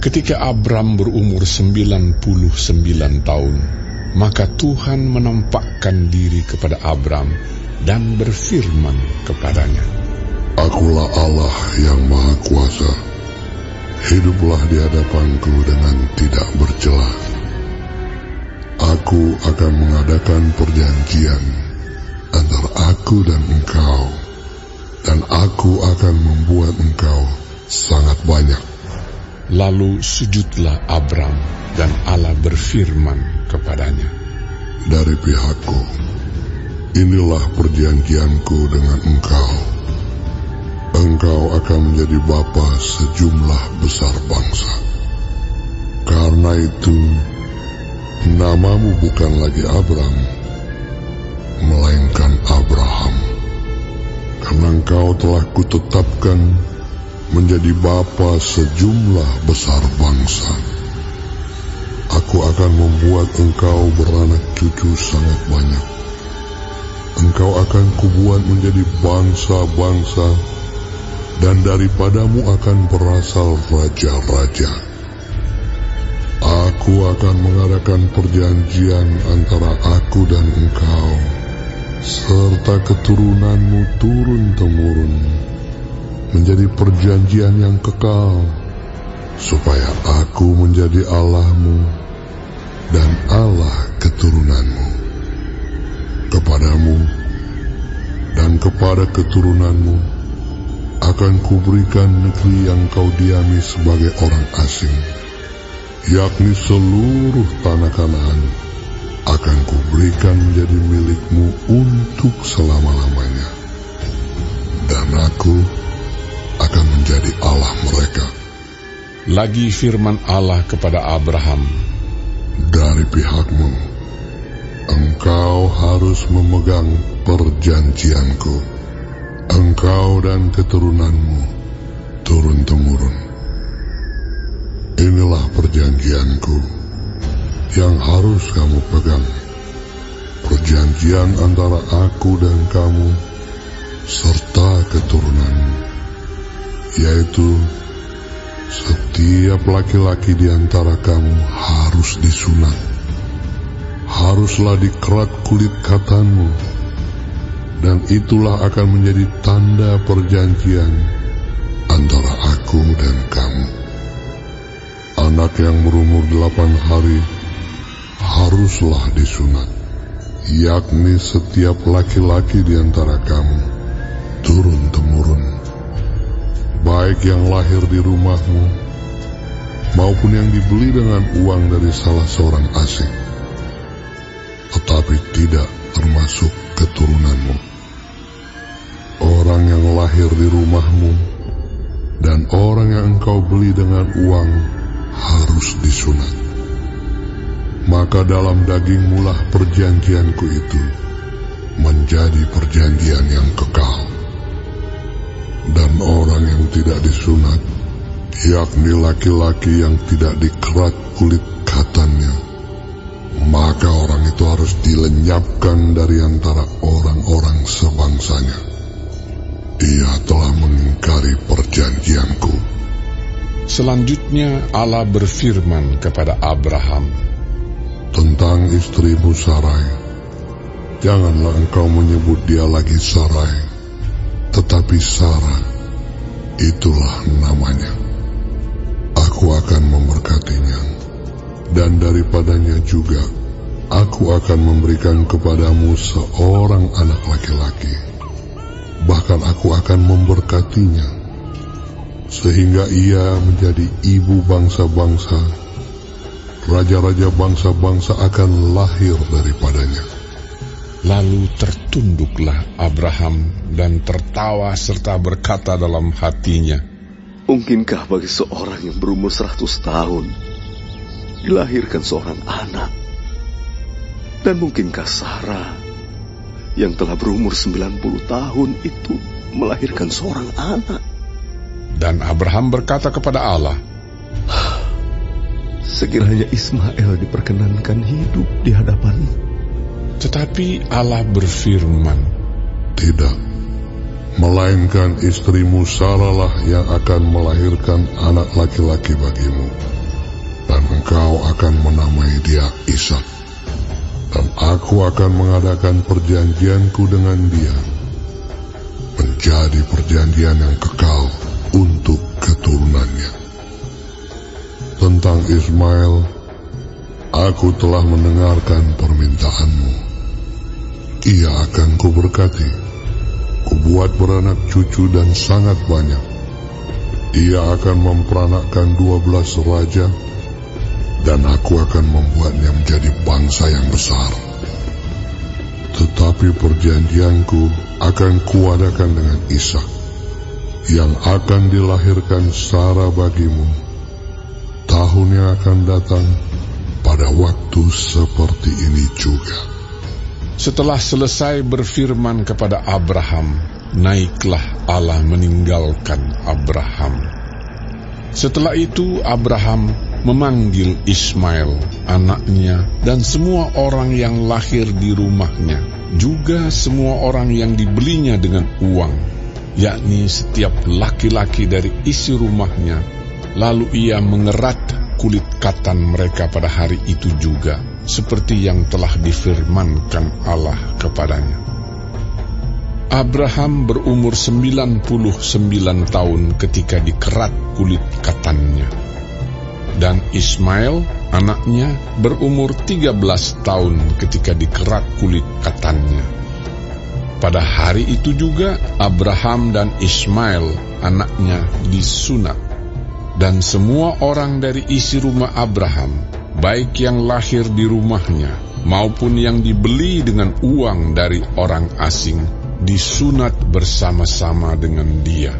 Ketika Abram berumur 99 tahun, maka Tuhan menampakkan diri kepada Abram dan berfirman kepadanya, Akulah Allah yang Maha Kuasa. Hiduplah di hadapanku dengan tidak bercela. Aku akan mengadakan perjanjian antara aku dan engkau, dan aku akan membuat engkau sangat banyak. Lalu sujudlah Abram, dan Allah berfirman kepadanya, Dari pihakku, inilah perjanjianku dengan engkau. Engkau akan menjadi bapa sejumlah besar bangsa. Karena itu, namamu bukan lagi Abram, melainkan Abraham. Karena engkau telah kutetapkan menjadi bapa sejumlah besar bangsa. Aku akan membuat engkau beranak cucu sangat banyak. Engkau akan kubuat menjadi bangsa-bangsa, dan daripadamu akan berasal raja-raja. Aku akan mengadakan perjanjian antara aku dan engkau, serta keturunanmu turun-temurun, menjadi perjanjian yang kekal, supaya aku menjadi Allahmu dan Allah keturunanmu. Kepadamu dan kepada keturunanmu akan kuberikan negeri yang kau diami sebagai orang asing, yakni seluruh tanah Kanaan akan kuberikan menjadi milikmu untuk selama-lamanya. Dan aku akan menjadi Allah mereka. Lagi firman Allah kepada Abraham, Dari pihakmu, engkau harus memegang perjanjianku, engkau dan keturunanmu turun-temurun. Inilah perjanjianku yang harus kamu pegang, perjanjian antara aku dan kamu serta keturunanmu, yaitu setiap laki-laki di antara kamu harus disunat. Haruslah dikerat kulit katanmu, dan itulah akan menjadi tanda perjanjian antara aku dan kamu. Anak yang berumur 8 hari haruslah disunat, yakni setiap laki-laki di antara kamu turun-temurun, baik yang lahir di rumahmu maupun yang dibeli dengan uang dari salah seorang asing, tetapi tidak termasuk keturunanmu. Orang yang lahir di rumahmu dan orang yang engkau beli dengan uang harus disunat. Maka dalam dagingmu lah perjanjianku itu menjadi perjanjian yang kekal. Dan orang yang tidak disunat, yakni laki-laki yang tidak dikerat kulit katannya, maka orang itu harus dilenyapkan dari antara orang-orang sebangsanya. Ia telah mengingkari perjanjianku. Selanjutnya Allah berfirman kepada Abraham, Tentang istrimu Sarai, janganlah engkau menyebut dia lagi Sarai, tetapi Sarah, itulah namanya. Aku akan memberkatinya, dan daripadanya juga aku akan memberikan kepadamu seorang anak laki-laki. Bahkan aku akan memberkatinya, sehingga ia menjadi ibu bangsa-bangsa. Raja-raja bangsa-bangsa akan lahir daripadanya. Lalu tertunduklah Abraham dan tertawa serta berkata dalam hatinya, Mungkinkah bagi seorang yang berumur 100 tahun dilahirkan seorang anak? Dan mungkinkah Sarah yang telah berumur 90 tahun itu melahirkan seorang anak? Dan Abraham berkata kepada Allah, Sekiranya Ismail diperkenankan hidup di hadapan-Mu. Tetapi Allah berfirman, Tidak, melainkan istrimu Sarah yang akan melahirkan anak laki-laki bagimu, dan engkau akan menamai dia Ishak. Dan aku akan mengadakan perjanjianku dengan dia, menjadi perjanjian yang kekal untuk keturunannya. Tentang Ismail, aku telah mendengarkan permintaanmu. Ia akan kuberkati, kubuat beranak cucu dan sangat banyak. Ia akan memperanakkan 12 raja, dan aku akan membuatnya menjadi bangsa yang besar. Tetapi perjanjianku akan kuadakan dengan Ishak, yang akan dilahirkan Sarah bagimu tahun yang akan datang pada waktu seperti ini juga. Setelah selesai berfirman kepada Abraham, naiklah Allah meninggalkan Abraham. Setelah itu Abraham memanggil Ismail, anaknya, dan semua orang yang lahir di rumahnya, juga semua orang yang dibelinya dengan uang, yakni setiap laki-laki dari isi rumahnya. Lalu ia mengerat kulit katan mereka pada hari itu juga, seperti yang telah difirmankan Allah kepadanya. Abraham berumur 99 tahun ketika dikerat kulit katannya, dan Ismail anaknya berumur 13 tahun ketika dikerat kulit katannya. Pada hari itu juga Abraham dan Ismail anaknya disunat. Dan semua orang dari isi rumah Abraham, baik yang lahir di rumahnya maupun yang dibeli dengan uang dari orang asing, disunat bersama-sama dengan dia.